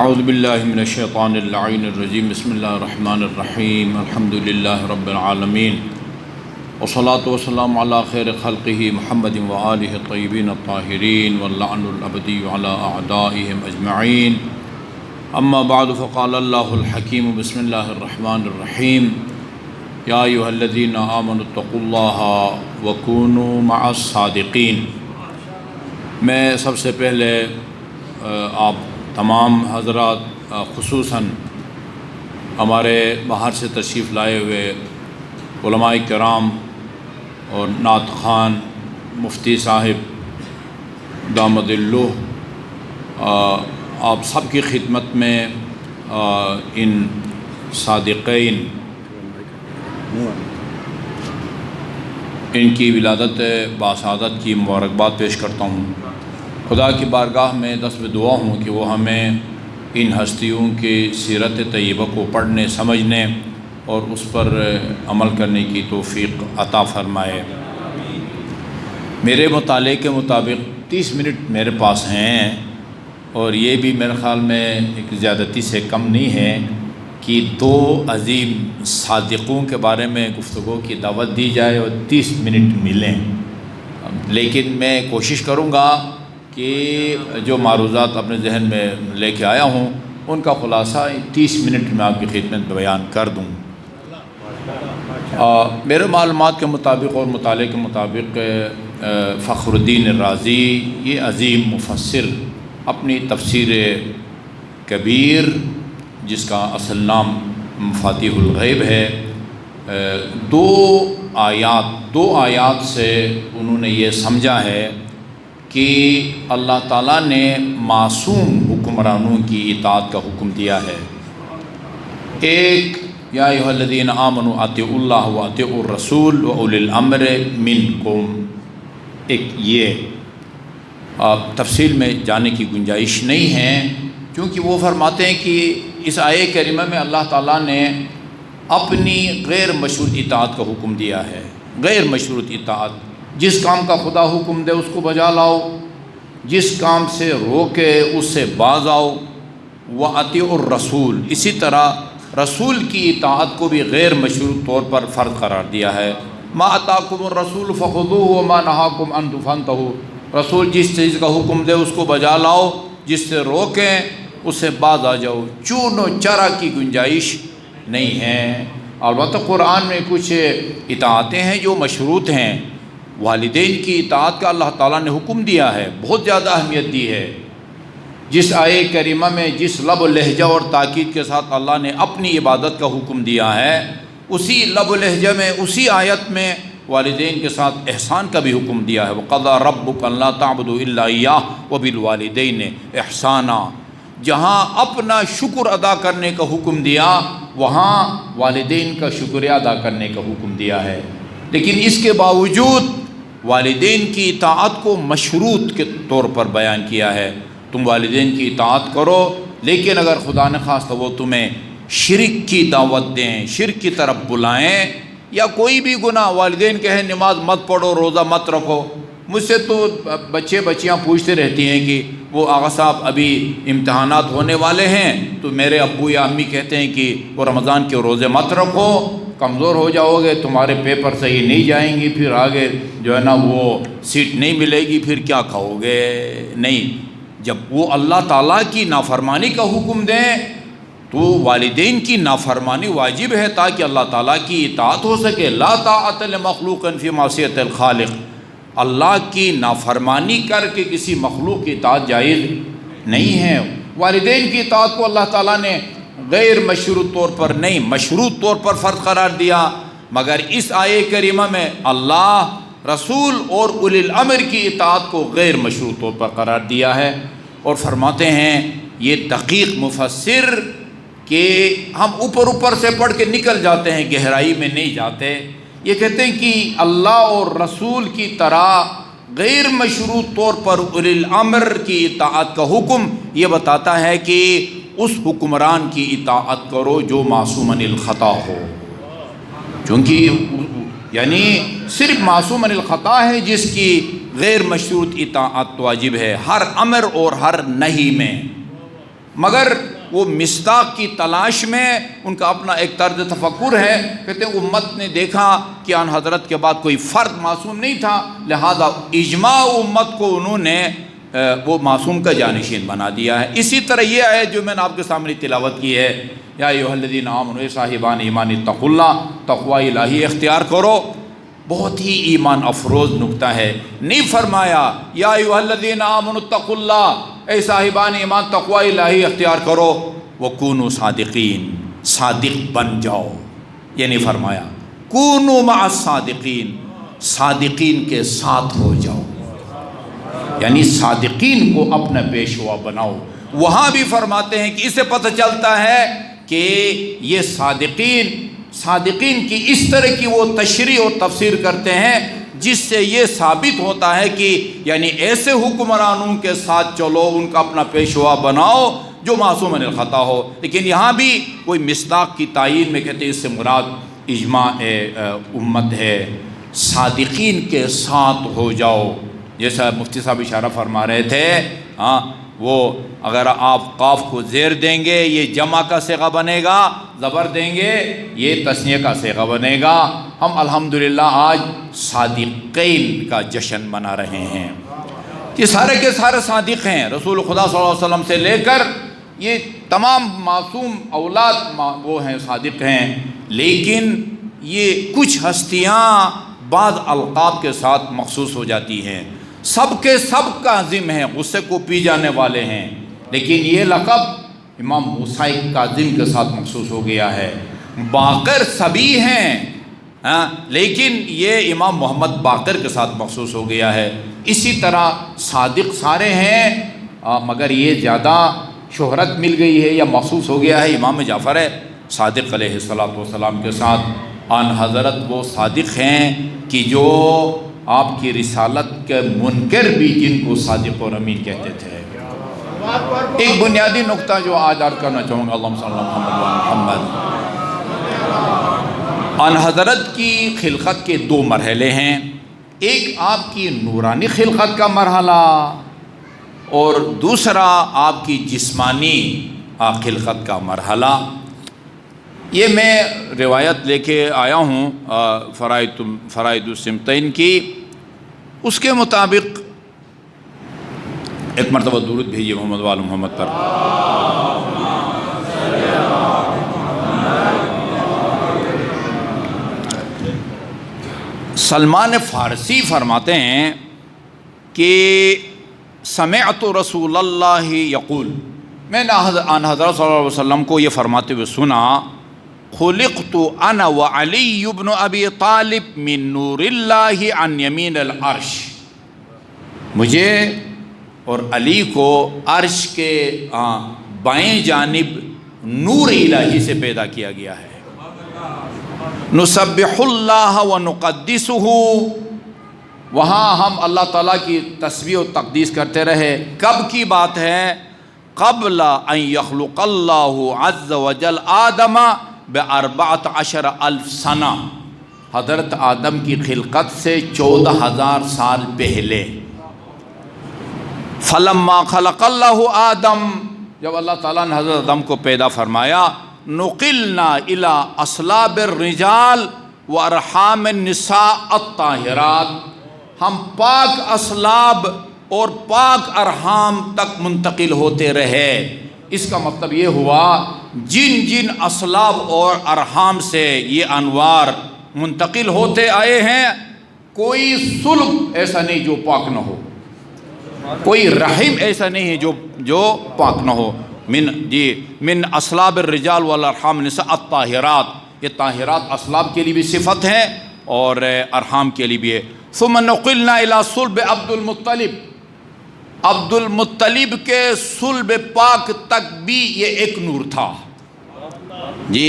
اعوذ باللہ من الشیطان اللعین الرجیم بسم اللہ الرحمن الرحیم الحمد للہ رب العالمین والصلاة والسلام علی خیر خلقہ محمد وآلہ الطیبین الطاہرین واللعن الابدی علی اعدائہم اجمعین اما بعد فقال اللہ الحکیم بسم اللہ الرحمن الرحیم یا ایھا الذین آمنوا اتقوا اللہ وکونوا مع الصادقین۔ میں سب سے پہلے آپ تمام حضرات خصوصاً ہمارے باہر سے تشریف لائے ہوئے علماء کرام اور نعت خوان مفتی صاحب دامد اللہ، آپ سب کی خدمت میں ان صادقین ان کی ولادت باسعادت کی مبارکباد پیش کرتا ہوں۔ خدا کی بارگاہ میں دست دعا ہوں کہ وہ ہمیں ان ہستیوں کی سیرت طیبہ کو پڑھنے سمجھنے اور اس پر عمل کرنے کی توفیق عطا فرمائے۔ میرے مطالعے کے مطابق 30 منٹ میرے پاس ہیں اور یہ بھی میرے خیال میں ایک زیادتی سے کم نہیں ہے کہ 2 عظیم صادقوں کے بارے میں گفتگو کی دعوت دی جائے اور 30 منٹ ملیں، لیکن میں کوشش کروں گا کہ جو معروضات اپنے ذہن میں لے کے آیا ہوں ان کا خلاصہ 30 منٹ میں آپ کی خدمت میں بیان کر دوں۔ میرے معلومات کے مطابق اور مطالعے کے مطابق فخر الدین الرازی یہ عظیم مفسر اپنی تفسیر کبیر جس کا اصل نام مفاتیح الغیب ہے، 2 آیات سے انہوں نے یہ سمجھا ہے کہ اللہ تعالیٰ نے معصوم حکمرانوں کی اطاعت کا حکم دیا ہے۔ ایک یا ایھا الذین آمنوا اطیعوا اللہ واطیعوا الرسول واولی الامر منکم، ایک یہ تفصیل میں جانے کی گنجائش نہیں ہے، کیونکہ وہ فرماتے ہیں کہ اس آیے کریمہ میں اللہ تعالیٰ نے اپنی غیر مشروط اطاعت کا حکم دیا ہے۔ غیر مشروط اطاعت، جس کام کا خدا حکم دے اس کو بجا لاؤ، جس کام سے روکے اس سے باز آؤ۔ وَأَطِیعُوا الرَّسُولَ، اسی طرح رسول کی اطاعت کو بھی غیر مشروط طور پر فرض قرار دیا ہے۔ مَا أَتَاكُمُ الرَّسُولُ فَخُذُوهُ وَمَا نَهَاكُمْ عَنْهُ فَانْتَهُوا، رسول جس چیز کا حکم دے اس کو بجا لاؤ، جس سے روکیں اس سے باز آ جاؤ۔ چون و چرا کی گنجائش نہیں ہے۔ البتہ قرآن میں کچھ اطاعتیں ہیں جو مشروط ہیں۔ والدین کی اطاعت کا اللہ تعالیٰ نے حکم دیا ہے، بہت زیادہ اہمیت دی ہے۔ جس آیے کریمہ میں جس لب و لہجہ اور تاکید کے ساتھ اللہ نے اپنی عبادت کا حکم دیا ہے، اسی لب و لہجہ میں اسی آیت میں والدین کے ساتھ احسان کا بھی حکم دیا ہے۔ وَقَضَىٰ رَبُّكَ أَلَّا تَعْبُدُوا إِلَّا إِيَّاهُ وَبِالْوَالِدَيْنِ إِحْسَانًا، جہاں اپنا شکر ادا کرنے کا حکم دیا وہاں والدین کا شکریہ ادا کرنے کا حکم دیا ہے۔ لیکن اس کے باوجود والدین کی اطاعت کو مشروط کے طور پر بیان کیا ہے۔ تم والدین کی اطاعت کرو، لیکن اگر خدا نخواستہ وہ تمہیں شرک کی دعوت دیں، شرک کی طرف بلائیں، یا کوئی بھی گناہ، والدین کہیں نماز مت پڑھو، روزہ مت رکھو۔ مجھ سے تو بچیاں پوچھتے رہتی ہیں کہ وہ آغا صاحب ابھی امتحانات ہونے والے ہیں تو میرے ابو یا امی کہتے ہیں کہ وہ رمضان کے روزے مت رکھو، کمزور ہو جاؤ گے، تمہارے پیپر صحیح نہیں جائیں گی، پھر آگے جو ہے نا وہ سیٹ نہیں ملے گی، پھر کیا کھاؤ گے؟ نہیں، جب وہ اللہ تعالیٰ کی نافرمانی کا حکم دیں تو والدین کی نافرمانی واجب ہے تاکہ اللہ تعالیٰ کی اطاعت ہو سکے۔ لا طاعۃ لمخلوق فی معصیۃ الخالق، اللہ کی نافرمانی کر کے کسی مخلوق کی اطاعت جائز نہیں ہے۔ والدین کی اطاعت کو اللہ تعالیٰ نے غیر مشروط طور پر نہیں، مشروط طور پر فرض قرار دیا، مگر اس آیے کریمہ میں اللہ، رسول اور اولی الامر کی اطاعت کو غیر مشروط طور پر قرار دیا ہے۔ اور فرماتے ہیں یہ دقیق مفسر کہ ہم اوپر سے پڑھ کے نکل جاتے ہیں، گہرائی میں نہیں جاتے۔ یہ کہتے ہیں کہ اللہ اور رسول کی طرح غیر مشروط طور پر اولی الامر کی اطاعت کا حکم یہ بتاتا ہے کہ اس حکمران کی اطاعت کرو جو معصوم عن الخطا ہو، چونکہ یعنی صرف معصوم عن الخطا ہے جس کی غیر مشروط اطاعت واجب ہے ہر امر اور ہر نہی میں۔ مگر وہ مصداق کی تلاش میں ان کا اپنا ایک طرز تفکر ہے. کہتے ہیں امت نے دیکھا کہ آن حضرت کے بعد کوئی فرد معصوم نہیں تھا، لہذا اجماع امت کو انہوں نے وہ معصوم کا جانشین بنا دیا ہے. اسی طرح یہ آیت جو میں نے آپ کے سامنے تلاوت کی ہے، یا ایھا الذین آمنوا، صاحبان ایمان اتقوا اللہ، تقوی الہی اختیار کرو. بہت ہی ایمان افروز نکتہ ہے. نہیں فرمایا یا ایھا الذین آمنوا اتقوا اللہ، اے صاحبان ایمان تقوی الہی اختیار کرو، وکونوا صادقین، صادق بن جاؤ. یہ نہیں فرمایا کونوا مع الصادقین، صادقین کے ساتھ ہو جاؤ، یعنی صادقین کو اپنا پیشوا بناؤ. وہاں بھی فرماتے ہیں کہ اس سے پتہ چلتا ہے کہ یہ صادقین کی اس طرح کی وہ تشریح اور تفسیر کرتے ہیں جس سے یہ ثابت ہوتا ہے کہ یعنی ایسے حکمرانوں کے ساتھ چلو، ان کا اپنا پیشوا بناؤ جو معصوم عن الخطا ہو. لیکن یہاں بھی کوئی مصداق کی تعیین میں کہتے ہیں اس سے مراد اجماع امت ہے. صادقین کے ساتھ ہو جاؤ، جیسا مفتی صاحب اشارہ فرما رہے تھے. وہ اگر آپ قاف کو زیر دیں گے یہ جمع کا صیغہ بنے گا، زبر دیں گے یہ تثنیہ کا صیغہ بنے گا. ہم الحمدللہ آج صادقین کا جشن منا رہے ہیں. یہ سارے کے سارے صادق ہیں. رسول خدا صلی اللہ علیہ وسلم سے لے کر یہ تمام معصوم اولاد وہ ہیں، صادق ہیں. لیکن یہ کچھ ہستیاں بعض القاب کے ساتھ مخصوص ہو جاتی ہیں. سب کے سب کاظم ہیں، غصے کو پی جانے والے ہیں، لیکن یہ لقب امام موسیٰ کاظم کے ساتھ مخصوص ہو گیا ہے. باقر سبھی ہیں لیکن یہ امام محمد باقر کے ساتھ مخصوص ہو گیا ہے. اسی طرح صادق سارے ہیں مگر یہ زیادہ شہرت مل گئی ہے یا مخصوص ہو گیا ہے امام جعفر صادق علیہ السلام کے ساتھ. آن حضرت وہ صادق ہیں کہ جو آپ کی رسالت کے منکر بھی جن کو صادق اور امین کہتے تھے. ایک بنیادی نقطہ جو آج عرض کرنا چاہوں گا، اللہم صلی اللہ علیہ محمد. آن حضرت کی خلقت کے دو مرحلے ہیں. ایک آپ کی نورانی خلقت کا مرحلہ اور دوسرا آپ کی جسمانی خلقت کا مرحلہ. یہ میں روایت لے کے آیا ہوں فرائد السمتین کی. اس کے مطابق ایک مرتبہ درود بھیجیے محمد وآل محمد پر. سلمان فارسی فرماتے ہیں کہ سمعت رسول اللہ یقول، میں نے آن حضرت صلی اللہ علیہ وسلم کو یہ فرماتے ہوئے سنا، خلقت انا وعلی بن ابی طالب من نور اللہ عن یمین العرش. مجھے اور علی کو عرش کے بائیں جانب نور الہی سے پیدا کیا گیا ہے. نسبح اللہ ونقدسہ، وہاں ہم اللہ تعالیٰ کی تسبیح و تقدیس کرتے رہے. کب کی بات ہے؟ قبل ان یخلق اللہ عز وجل آدم ب14,000 سنہ، حضرت آدم کی خلقت سے 14,000 سال پہلے. فلما خلق اللہ آدم، جب اللہ تعالیٰ نے حضرت آدم کو پیدا فرمایا، نقلنا الی اصلاب الرجال و ارحام النساء الطاہرات، ہم پاک اصلاب اور پاک ارحام تک منتقل ہوتے رہے. اس کا مطلب یہ ہوا جن جن اصلاب اور ارحام سے یہ انوار منتقل ہوتے آئے ہیں، کوئی صلب ایسا نہیں جو پاک نہ ہو، کوئی رحم ایسا نہیں ہے جو پاک نہ ہو. من اصلاب الرجال والارحام النساء الطاہرات، یہ طاہرات اصلاب کے لیے بھی صفت ہے اور ارحام کے لیے بھی ہے. ثم نقلنا الى صلب عبد المطلب، عبد المطلب کے صلب پاک تک بھی یہ ایک نور تھا جی،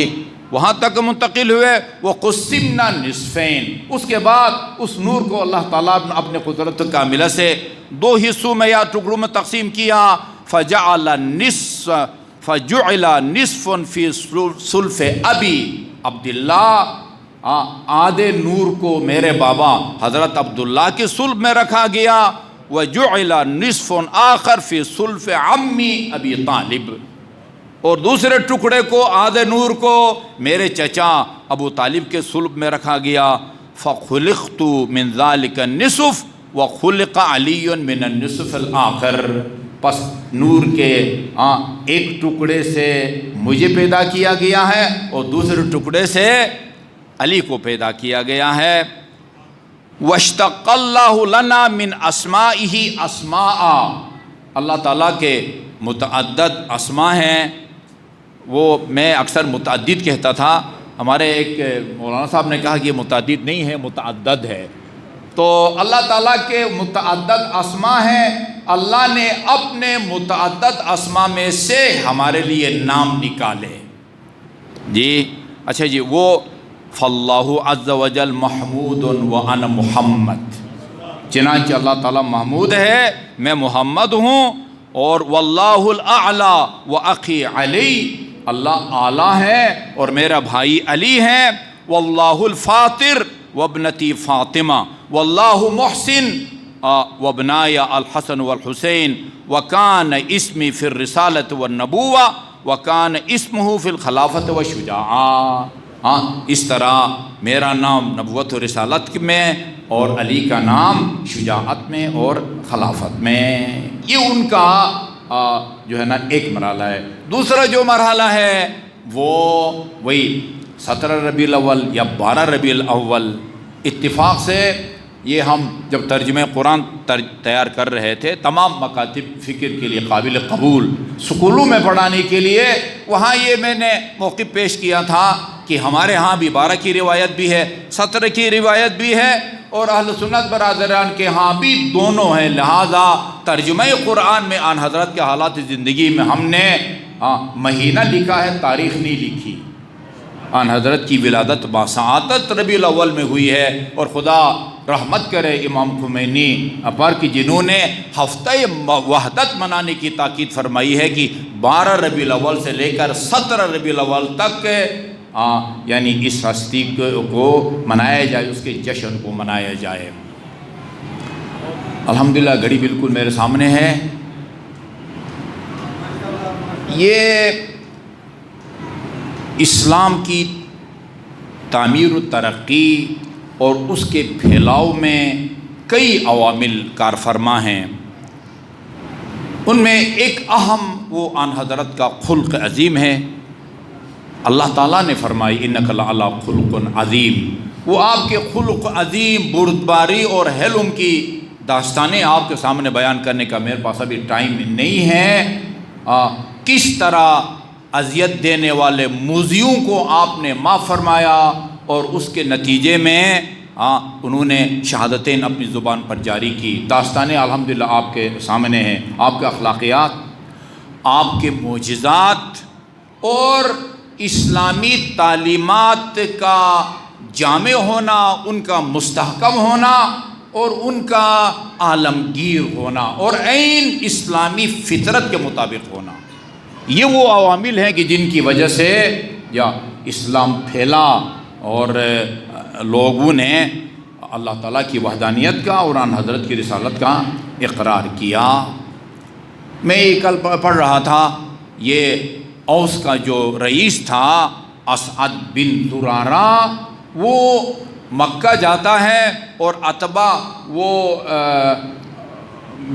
وہاں تک منتقل ہوئے. وقسمنا نصفین، اس کے بعد اس نور کو اللہ تعالیٰ نے اپنے قدرت کاملہ سے 2 حصوں میں یا ٹکڑوں میں تقسیم کیا. فجعل نصف فی صلف ابی عبداللہ، آدھے نور کو میرے بابا حضرت عبداللہ کے صلب میں رکھا گیا. وجعل نصف آخر فی صلف عمی ابی طالب، اور دوسرے ٹکڑے کو آدھے نور کو میرے چچا ابو طالب کے صلب میں رکھا گیا۔ فخلقت من ذلك النصف وخلق علی من النصف الآخر، پس نور کے ایک ٹکڑے سے مجھے پیدا کیا گیا ہے اور دوسرے ٹکڑے سے علی کو پیدا کیا گیا ہے۔ واشتق اللہ لنا من اسمائہ اسماء، اللہ تعالیٰ کے متعدد اسماء ہیں۔ وہ میں اکثر متعدد کہتا تھا، ہمارے ایک مولانا صاحب نے کہا کہ یہ متعدد نہیں ہے، متعدد ہے۔ تو اللہ تعالیٰ کے متعدد اسماء ہیں، اللہ نے اپنے متعدد اسماء میں سے ہمارے لیے نام نکالے۔ جی اچھا جی، وہ فاللہ عز وجل محمود وانا محمد، چنانچہ اللہ تعالیٰ محمود ہے، میں محمد ہوں، اور واللہ الاعلی واخی علی، اللہ اعلیٰ ہے اور میرا بھائی علی ہے۔ واللہ الفاطر وابنتی فاطمہ، واللہ محسن وابنائی الحسن والحسین، وکان اسمی فی الرسالۃ والنبوہ، وکان اسمہ فی الخلافۃ والشجاعہ۔ اس طرح میرا نام نبوت و رسالت میں اور علی کا نام شجاعت میں اور خلافت میں۔ یہ ان کا جو ہے نا ایک مرحلہ ہے۔ دوسرا جو مرحلہ ہے وہ وہی 17 ربیع الاول یا 12 ربیع الاول، اتفاق سے یہ ہم جب ترجمہ قرآن تیار کر رہے تھے، تمام مکاتب فکر کے لیے قابل قبول سکولوں میں پڑھانے کے لیے، وہاں یہ میں نے موقف پیش کیا تھا کہ ہمارے ہاں بھی 12 کی روایت بھی ہے، 17 کی روایت بھی ہے، اور اہل سنت برادران کے ہاں بھی دونوں ہیں۔ لہذا ترجمہ قرآن میں آن حضرت کے حالات زندگی میں ہم نے مہینہ لکھا ہے، تاریخ نہیں لکھی۔ آن حضرت کی ولادت باسعادت ربیع الاول میں ہوئی ہے، اور خدا رحمت کرے امام خمینی اپار کی، جنہوں نے ہفتہ وحدت منانے کی تاکید فرمائی ہے کہ 12 ربیع الاول سے لے کر 17 ربیع الاول تک یعنی اس ہستی کو منایا جائے، اس کے جشن کو منایا جائے۔ الحمدللہ گھڑی بالکل میرے سامنے ہے۔ یہ اسلام کی تعمیر و ترقی اور اس کے پھیلاؤ میں کئی عوامل کار فرما ہیں۔ ان میں ایک اہم وہ آن حضرت کا خلق عظیم ہے۔ اللہ تعالیٰ نے فرمائی انک لعلی خلق عظیم، وہ آپ کے خلق عظیم، بردباری اور حلم کی داستانیں آپ کے سامنے بیان کرنے کا میرے پاس ابھی ٹائم نہیں ہے۔ کس طرح اذیت دینے والے موذیوں کو آپ نے معاف فرمایا، اور اس کے نتیجے میں انہوں نے شہادتین اپنی زبان پر جاری کی۔ داستانیں الحمدللہ آپ کے سامنے ہیں، آپ کے اخلاقیات، آپ کے معجزات اور اسلامی تعلیمات کا جامع ہونا، ان کا مستحکم ہونا اور ان کا عالمگیر ہونا اور عین اسلامی فطرت کے مطابق ہونا، یہ وہ عوامل ہیں کہ جن کی وجہ سے یا اسلام پھیلا اور لوگوں نے اللہ تعالیٰ کی وحدانیت کا اور آن حضرت کی رسالت کا اقرار کیا۔ میں یہ کل پڑھ رہا تھا، یہ اوس کا جو رئیس تھا اسعد بن زرارہ، وہ مکہ جاتا ہے اور عتبہ وہ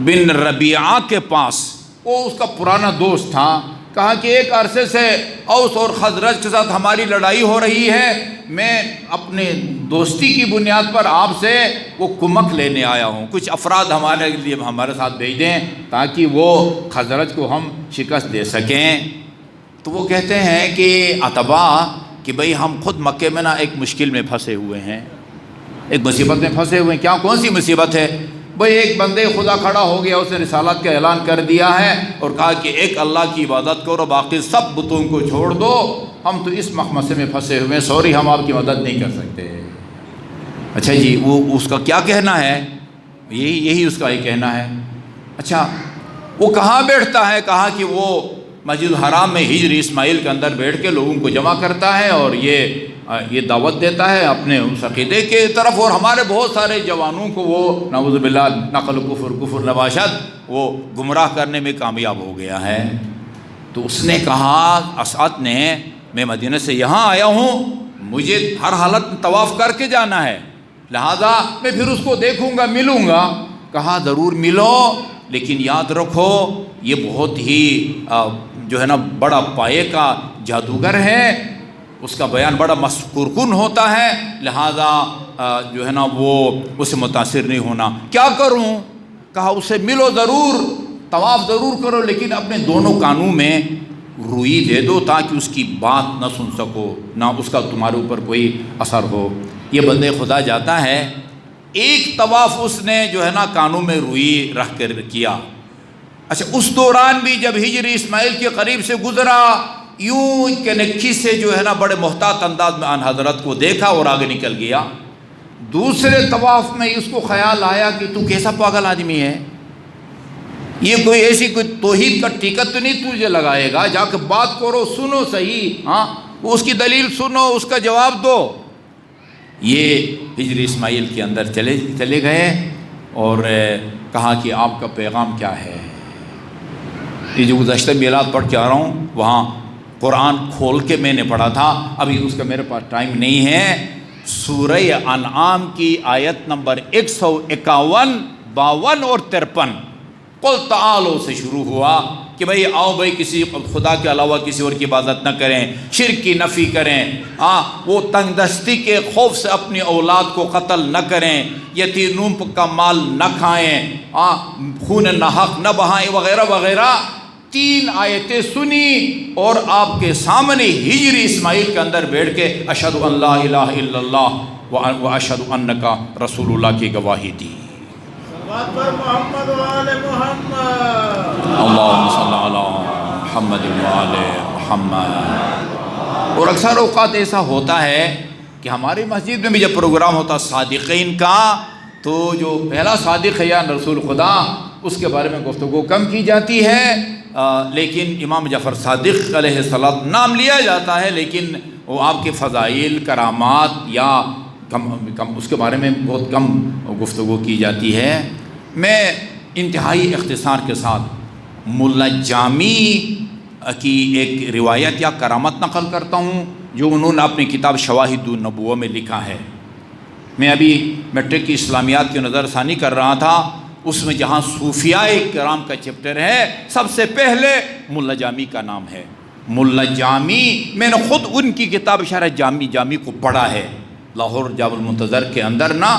بن ربیعہ کے پاس، وہ اس کا پرانا دوست تھا، کہا کہ ایک عرصے سے اوس اور خزرج کے ساتھ ہماری لڑائی ہو رہی ہے، میں اپنے دوستی کی بنیاد پر آپ سے وہ کمک لینے آیا ہوں، کچھ افراد ہمارے لیے ہمارے ساتھ بھیج دیں تاکہ وہ خزرج کو ہم شکست دے سکیں۔ تو وہ کہتے ہیں کہ عتبہ کہ بھئی ہم خود مکے میں نا ایک مشکل میں پھنسے ہوئے ہیں، ایک مصیبت میں پھنسے ہوئے ہیں۔ کیا کون سی مصیبت ہے؟ بھئی ایک بندے خدا کھڑا ہو گیا، اس نے رسالت کا اعلان کر دیا ہے اور کہا کہ ایک اللہ کی عبادت کرو، باقی سب بتوں کو چھوڑ دو، ہم تو اس مخمصے میں پھنسے ہوئے ہیں، سوری ہم آپ کی مدد نہیں کر سکتے۔ اچھا جی، وہ اس کا کیا کہنا ہے؟ یہی اس کا ہی کہنا ہے۔ اچھا وہ کہاں بیٹھتا ہے؟ کہا کہ وہ مسجد الحرام میں ہجر اسماعیل کے اندر بیٹھ کے لوگوں کو جمع کرتا ہے اور یہ دعوت دیتا ہے اپنے اس عقیدے کے طرف، اور ہمارے بہت سارے جوانوں کو وہ نعوذ باللہ نقل کفر نباشت وہ گمراہ کرنے میں کامیاب ہو گیا ہے۔ تو اس نے کہا اسعد نے میں مدینہ سے یہاں آیا ہوں، مجھے ہر حالت میں طواف کر کے جانا ہے، لہذا میں پھر اس کو دیکھوں گا، ملوں گا۔ کہا ضرور ملو، لیکن یاد رکھو یہ بہت ہی جو ہے نا بڑا پائے کا جادوگر ہے، اس کا بیان بڑا مذکور کن ہوتا ہے، لہذا جو ہے نا وہ اسے متاثر نہیں ہونا۔ کیا کروں؟ کہا اسے ملو ضرور، طواف ضرور کرو، لیکن اپنے دونوں کانوں میں روئی دے دو تاکہ اس کی بات نہ سن سکو، نہ اس کا تمہارے اوپر کوئی اثر ہو۔ یہ بندے خدا جاتا ہے، ایک طواف اس نے جو ہے نا کانوں میں روئی رکھ کر کیا۔ اچھا اس دوران بھی جب ہجر اسماعیل کے قریب سے گزرا، یوں کنکھی سے جو ہے نا بڑے محتاط انداز میں آن حضرت کو دیکھا اور آگے نکل گیا۔ دوسرے طواف میں اس کو خیال آیا کہ تو کیسا پاگل آدمی ہے، یہ کوئی ایسی کوئی توحید کا ٹیکہ تو نہیں تجھے لگائے گا، جا کے بات کرو، سنو صحیح، ہاں اس کی دلیل سنو، اس کا جواب دو۔ یہ ہجر اسماعیل کے اندر چلے گئے اور کہا کہ آپ کا پیغام کیا ہے۔ یہ جو گزشتہ میلاد پڑھ کے آ رہا ہوں وہاں قرآن کھول کے میں نے پڑھا تھا، ابھی اس کا میرے پاس ٹائم نہیں ہے۔ سورہ انعام کی آیت نمبر 151، 52 اور 53 قل تعالو سے شروع ہوا کہ بھئی آؤ بھئی کسی خدا کے علاوہ کسی اور کی عبادت نہ کریں، شرک کی نفی کریں، وہ تنگ دستی کے خوف سے اپنی اولاد کو قتل نہ کریں، یتیموں کا مال نہ کھائیں، خون ناحق نہ بہائیں وغیرہ وغیرہ۔ 3 آیتیں سنی اور آپ کے سامنے ہجر اسماعیل کے اندر بیٹھ کے اشہد ان لا الہ الا اللہ و اشہد انکا رسول اللہ کی گواہی دی۔ محمد وآل محمد، اللہم صلی علی محمد وآل محمد۔ اور اکثر اوقات ایسا ہوتا ہے کہ ہماری مسجد میں بھی جب پروگرام ہوتا صادقین کا، تو جو پہلا صادق ہے یا رسول خدا، اس کے بارے میں گفتگو کم کی جاتی ہے، لیکن امام جعفر صادق علیہ السلام نام لیا جاتا ہے، لیکن وہ آپ کے فضائل، کرامات یا کم اس کے بارے میں بہت کم گفتگو کی جاتی ہے۔ میں انتہائی اختصار کے ساتھ ملا جامی کی ایک روایت یا کرامت نقل کرتا ہوں جو انہوں نے اپنی کتاب شواہد النبوہ میں لکھا ہے۔ میں ابھی میٹرک کی اسلامیات کی نظر ثانی کر رہا تھا، اس میں جہاں صوفیاء کرام کا چیپٹر ہے، سب سے پہلے ملا جامی کا نام ہے۔ ملا جامی، میں نے خود ان کی کتاب شرح جامی کو پڑھا ہے لاہور جامع المنتظر کے اندر نا،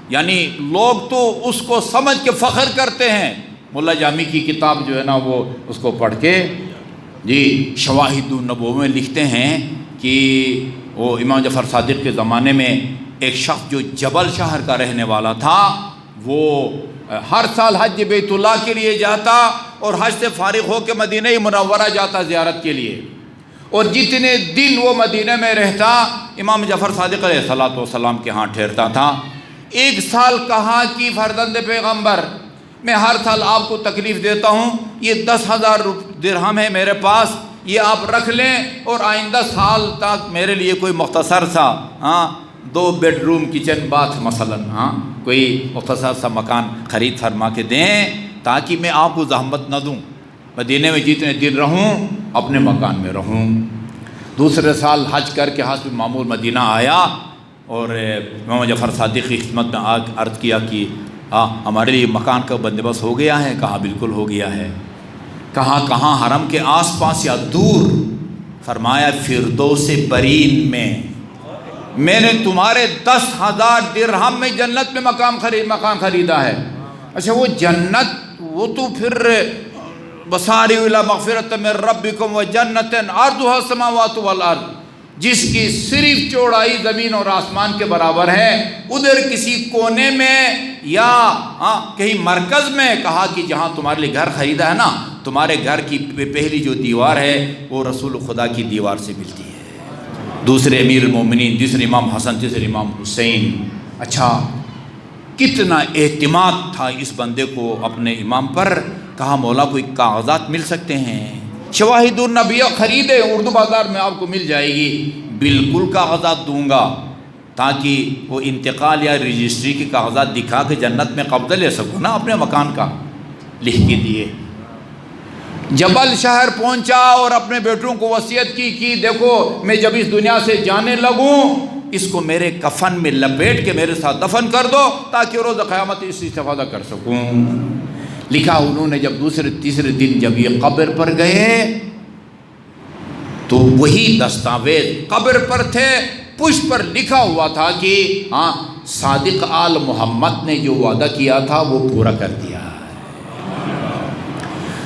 یعنی لوگ تو اس کو سمجھ کے فخر کرتے ہیں۔ ملا جامی کی کتاب جو ہے نا وہ اس کو پڑھ کے جی شواہد النبوہ میں لکھتے ہیں کہ وہ امام جعفر صادق کے زمانے میں ایک شخص جو جبل شہر کا رہنے والا تھا، وہ ہر سال حج بیت اللہ کے لیے جاتا اور حج سے فارغ ہو کے مدینہ منورہ جاتا زیارت کے لیے، اور جتنے دن وہ مدینہ میں رہتا امام جعفر صادق علیہ السلام کے ہاں ٹھہرتا تھا۔ ایک سال کہا کہ فرزند پیغمبر، میں ہر سال آپ کو تکلیف دیتا ہوں، یہ 10,000 درہم ہے میرے پاس، یہ آپ رکھ لیں اور آئندہ سال تک میرے لیے کوئی مختصر سا 2 بیڈ روم کچن باتھ مثلاً کوئی مختصر سا مکان خرید فرما کے دیں تاکہ میں آپ کو زحمت نہ دوں، مدینہ میں جتنے دن رہوں اپنے مکان میں رہوں۔ دوسرے سال حج کر کے حسب معمول مدینہ آیا اور امام جعفر صادق کی خدمت میں عرض کیا کہ ہمارے لیے مکان کا بندوبست ہو گیا ہے؟ کہا بالکل ہو گیا ہے۔ کہاں حرم کے آس پاس یا دور؟ فرمایا فردوس برین میں نے تمہارے 10,000 درہم میں جنت میں مکان خریدا ہے۔ اچھا وہ جنت، وہ تو پھر بصاری الی مغفرۃ من ربکم و جنت عرضها السماوات والارض، جس کی صرف چوڑائی زمین اور آسمان کے برابر ہے، ادھر کسی کونے میں یا کہیں مرکز میں، کہا کہ جہاں تمہارے لیے گھر خریدا ہے نا، تمہارے گھر کی پہلی جو دیوار ہے وہ رسول خدا کی دیوار سے ملتی ہے، دوسرے امیر المومنین، تیسرے امام حسن، تیسرے امام حسین۔ اچھا کتنا اعتماد تھا اس بندے کو اپنے امام پر۔ کہا مولا کوئی کاغذات مل سکتے ہیں؟ شواہد النبیہ خریدے، اردو بازار میں آپ کو مل جائے گی، بالکل کاغذات دوں گا تاکہ وہ انتقال یا رجسٹری کے کاغذات دکھا کے جنت میں قبضہ لے سکوں نا اپنے مکان کا۔ لکھ کے دیے۔ جبل شہر پہنچا اور اپنے بیٹوں کو وصیت کی دیکھو میں جب اس دنیا سے جانے لگوں اس کو میرے کفن میں لپیٹ کے میرے ساتھ دفن کر دو تاکہ روز قیامت اس سے استفادہ کر سکوں۔ لکھا انہوں نے جب دوسرے تیسرے دن جب یہ قبر پر گئے تو وہی دستاویز قبر پر تھے، پشت پر لکھا ہوا تھا کہ ہاں صادق آل محمد نے جو وعدہ کیا تھا وہ پورا کر دیا۔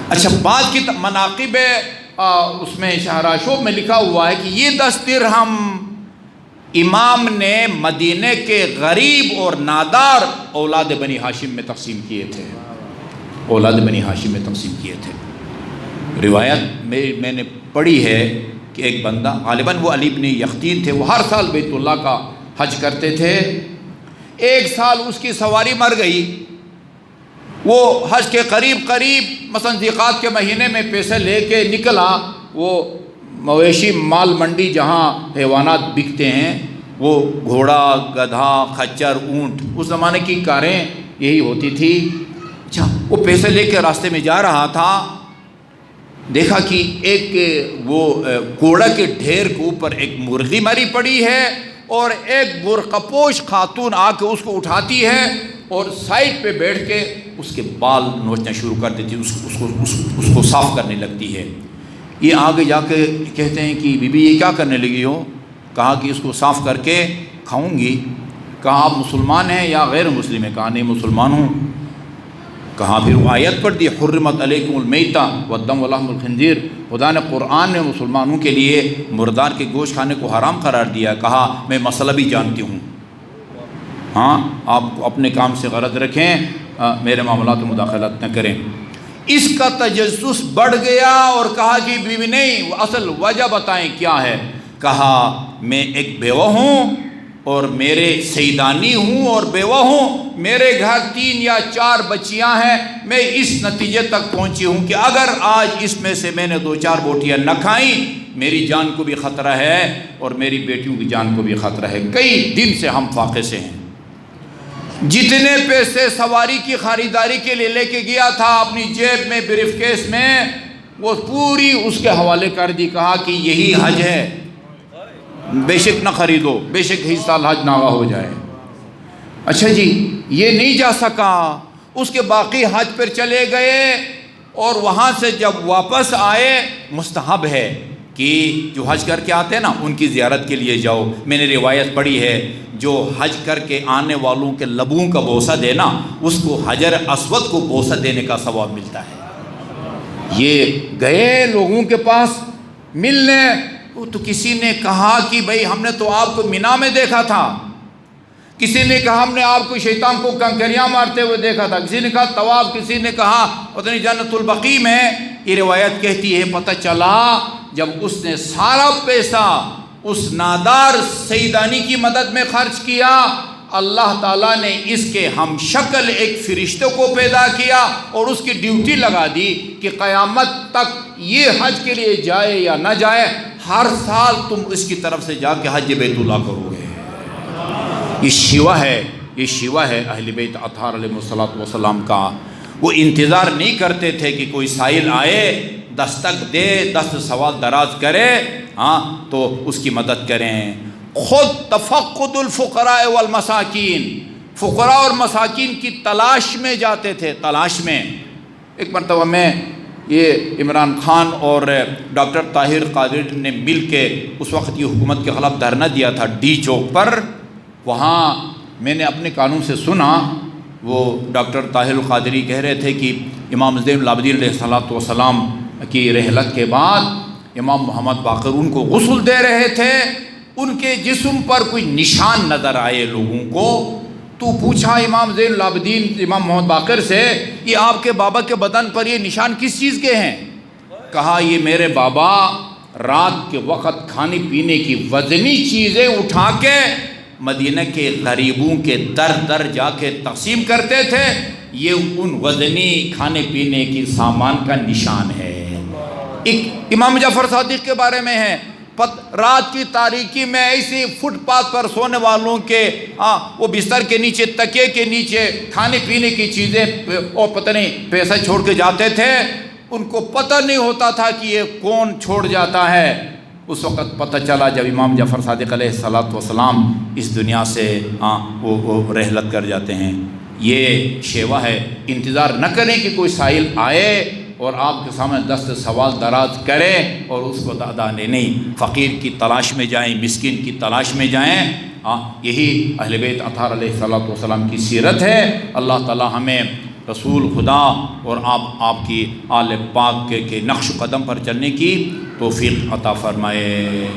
اچھا بعد کی مناقب اس میں شہراشوب میں لکھا ہوا ہے کہ یہ 10 درہم امام نے مدینے کے غریب اور نادار اولاد بنی ہاشم میں تقسیم کیے تھے، اولاد بنی ہاشم میں تقسیم کیے تھے۔ روایت میں نے پڑھی ہے کہ ایک بندہ غالباً وہ علی بن یختین تھے، وہ ہر سال بیت اللہ کا حج کرتے تھے۔ ایک سال اس کی سواری مر گئی، وہ حج کے قریب مثلا ذیقعد کے مہینے میں پیسے لے کے نکلا، وہ مویشی مال منڈی جہاں حیوانات بکتے ہیں، وہ گھوڑا، گدھا، خچر، اونٹ، اس زمانے کی کاریں یہی ہوتی تھی۔ اچھا وہ پیسے لے کے راستے میں جا رہا تھا، دیکھا کہ ایک وہ گھوڑا کے ڈھیر کے اوپر ایک مرغی مری پڑی ہے اور ایک برقپوش خاتون آ کے اس کو اٹھاتی ہے اور سائڈ پہ بیٹھ کے اس کے بال نوچنا شروع کر دیتی، اس کو صاف کرنے لگتی ہے۔ یہ آگے جا کے کہتے ہیں کہ بی بی یہ کیا کرنے لگی ہو؟ کہا کہ اس کو صاف کر کے کھاؤں گی۔ کہا آپ مسلمان ہیں یا غیر مسلم ہیں؟ کہا نہیں مسلمان ہوں۔ کہا پھر وہ آیت پڑھ دی حرمت علیکم المیتہ والدم ولحم الخنزیر، خدا نے قرآن میں مسلمانوں کے لیے مردار کے گوشت کھانے کو حرام قرار دیا۔ کہا میں مسئلہ بھی جانتی ہوں، ہاں آپ اپنے کام سے غرض رکھیں، میرے معاملات میں مداخلت نہ کریں۔ اس کا تجسس بڑھ گیا اور کہا کہ بیوی نہیں، اصل وجہ بتائیں کیا ہے؟ کہا میں ایک بیوہ ہوں اور میرے سیدانی ہوں اور بیوہ ہوں، میرے گھر 3 یا 4 بچیاں ہیں، میں اس نتیجے تک پہنچی ہوں کہ اگر آج اس میں سے میں نے 2-4 بوٹیاں نہ کھائیں میری جان کو بھی خطرہ ہے اور میری بیٹیوں کی جان کو بھی خطرہ ہے۔ کئی دن سے ہم فاقے سے ہیں، جتنے پیسے سواری کی خریداری کے لیے لے کے گیا تھا اپنی جیب میں بریف کیس میں وہ پوری اس کے حوالے کر دی۔ کہا کہ یہی حج ہے، بے شک نہ خریدو، بے شک اس سال حج ناغہ ہو جائے۔ اچھا جی یہ نہیں جا سکا، اس کے باقی حج پر چلے گئے اور وہاں سے جب واپس آئے مستحب ہے کہ جو حج کر کے آتے ہیں نا ان کی زیارت کے لیے جاؤ۔ میں نے روایت پڑھی ہے جو حج کر کے آنے والوں کے لبوں کا بوسہ دینا اس کو حجر اسود کو بوسہ دینے کا ثواب ملتا ہے۔ یہ گئے لوگوں کے پاس ملنے، تو کسی نے کہا کہ بھئی ہم نے تو آپ کو مینا میں دیکھا تھا، کسی نے کہا ہم نے آپ کو شیطان کو کنکریاں مارتے ہوئے دیکھا تھا، کسی نے کہا طواف، کسی نے کہا پتہ نہیں جنت البقیع میں۔ یہ روایت کہتی ہے پتہ چلا جب اس نے سارا پیسہ اس نادار سیدانی کی مدد میں خرچ کیا، اللہ تعالیٰ نے اس کے ہم شکل ایک فرشتے کو پیدا کیا اور اس کی ڈیوٹی لگا دی کہ قیامت تک یہ حج کے لیے جائے یا نہ جائے ہر سال تم اس کی طرف سے جا کے حج بیت اللہ کرو گے۔ یہ شیوہ ہے اہل بیت اطہار علیہ السلام کا۔ وہ انتظار نہیں کرتے تھے کہ کوئی سائل آئے، دستک دے، دست سوال دراز کرے، ہاں تو اس کی مدد کریں۔ خود تفقد الفقراء والمساکین، فقراء اور مساکین کی تلاش میں جاتے تھے، تلاش میں۔ ایک مرتبہ میں یہ عمران خان اور ڈاکٹر طاہر قادری نے مل کے اس وقت کی حکومت کے خلاف دھرنا دیا تھا ڈی چوک پر۔ وہاں میں نے اپنے کانوں سے سنا، وہ ڈاکٹر طاہر قادری کہہ رہے تھے کہ امام زین العابدین علیہ السلام کی رحلت کے بعد امام محمد باقر ان کو غسل دے رہے تھے، ان کے جسم پر کوئی نشان نظر آئے لوگوں کو۔ تو پوچھا امام زین العابدین امام محمد باقر سے یہ آپ کے بابا کے بدن پر یہ نشان کس چیز کے ہیں؟ کہا یہ میرے بابا رات کے وقت کھانے پینے کی وزنی چیزیں اٹھا کے مدینہ کے غریبوں کے در در جا کے تقسیم کرتے تھے، یہ ان وزنی کھانے پینے کی سامان کا نشان ہے۔ ایک امام جعفر صادق کے بارے میں ہے، رات کی تاریکی میں ایسی فٹ پاتھ پر سونے والوں کے وہ بستر کے نیچے تکیے کے نیچے کھانے پینے کی چیزیں اور پتہ نہیں پیسہ چھوڑ کے جاتے تھے۔ ان کو پتہ نہیں ہوتا تھا کہ یہ کون چھوڑ جاتا ہے۔ اس وقت پتہ چلا جب امام جعفر صادق علیہ الصلوۃ والسلام اس دنیا سے وہ رحلت کر جاتے ہیں۔ یہ شیوا ہے، انتظار نہ کریں کہ کوئی سائل آئے اور آپ کے سامنے دست سوال دراز کرے اور اس کو ادا نہیں، فقیر کی تلاش میں جائیں، مسکین کی تلاش میں جائیں۔ یہی اہل بیت اطہار علیہ الصلوۃ والسلام کی سیرت ہے۔ اللہ تعالی ہمیں رسول خدا اور آپ کی آل پاک کے نقش قدم پر چلنے کی توفیق عطا فرمائے۔